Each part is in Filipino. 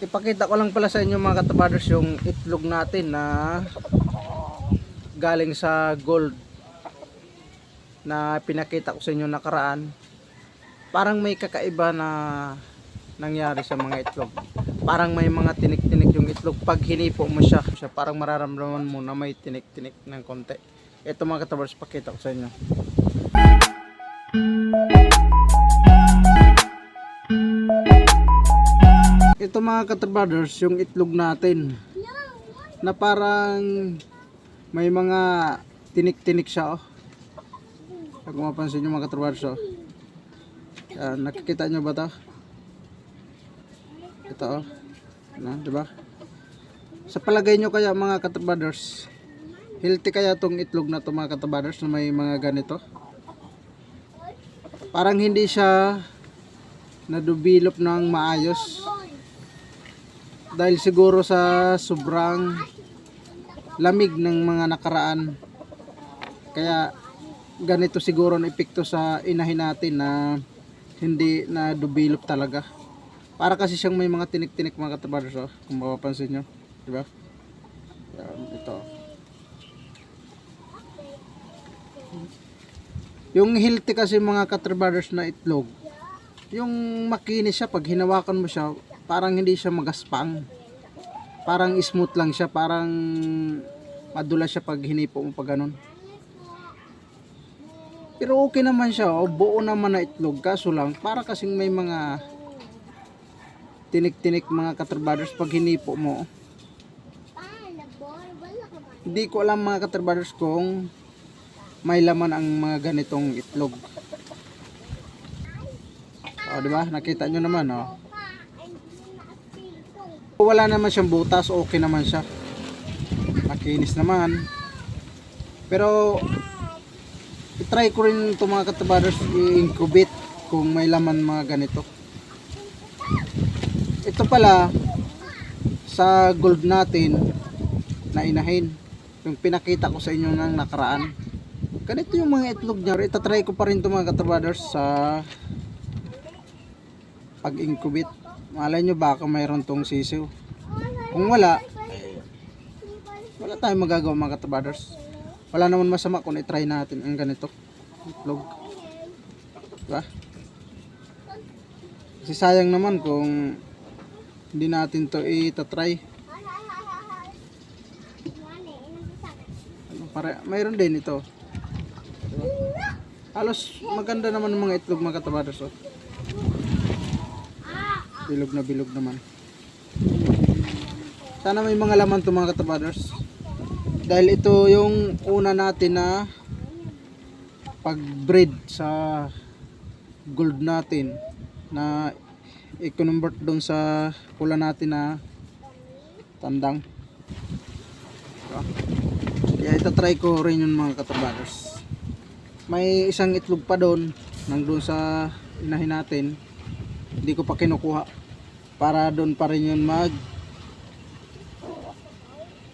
Ipakita ko lang pala sa inyo mga katabaders yung itlog natin na galing sa gold na pinakita ko sa inyo nakaraan. Parang may kakaiba na nangyari sa mga itlog. Parang may mga tinik-tinik yung itlog. Pag hinipo mo siya, parang mararamdaman mo na may tinik-tinik ng konti. Ito mga katabaders, pakita ko sa inyo. Ito mga katabaders, yung itlog natin na parang may mga tinik-tinik siya oh. Kung mapansin nyo mga katabaders oh. Nakikita nyo ba to? Ito oh. Diba? Sa palagay nyo kaya mga katabaders, healthy kaya tong itlog na to mga katabaders na may mga ganito? Parang hindi siya na-develop ng maayos. Dahil siguro sa sobrang lamig ng mga nakaraan, kaya ganito siguro ang epekto sa inahin natin na hindi na develop talaga. Para kasi siyang may mga tinik-tinik mga katabaders oh, kung mapapansin nyo, diba? Ito yung healthy kasi mga katabaders na itlog, yung makinis siya, pag hinawakan mo siya parang hindi siya magaspang, parang smooth lang siya, parang madula siya pag hinipo mo pag ganun. Pero okay naman siya oh, buo naman na itlog, kaso lang para kasing may mga tinik-tinik mga katabaders pag hinipo mo. Hindi ko alam mga katabaders kung may laman ang mga ganitong itlog. O diba, nakita nyo naman oh. Wala naman siyang butas, okay naman siya, makinis naman. Pero try ko rin ito mga katabaders i-incubate kung may laman mga ganito. Ito pala sa gold natin na inahin, yung pinakita ko sa inyo ng nakaraan, ganito yung mga itlog niya. Itatry ko pa rin ito mga katabaders sa pag-incubate. Malay nyo baka mayroon tong sisiw. Kung wala, wala tayong magagawa mga katabaders. Wala naman masama kung i-try natin ang ganito itlog, diba? Kasi sayang naman kung hindi natin to itatry. Mayroon din ito, diba? Halos maganda naman ng mga itlog mga katabaders oh. Bilog na bilog naman. Sana may mga laman to mga katabaders, dahil ito yung una natin na pag-breed sa gold natin na i-convert doon sa pula natin na tandang. Kaya itatry ko rin yun mga katabaders. May isang itlog pa doon nandun sa inahin natin, hindi ko pa kinukuha para doon pa rin yun mag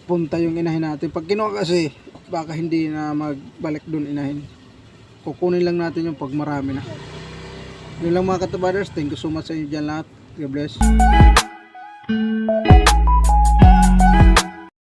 punta yung inahin natin. Pag kinuha kasi baka hindi na magbalik doon inahin, kukunin lang natin yung pag marami na. Yun lang mga katabaders, thank you so much sa inyo dyan lahat. God bless.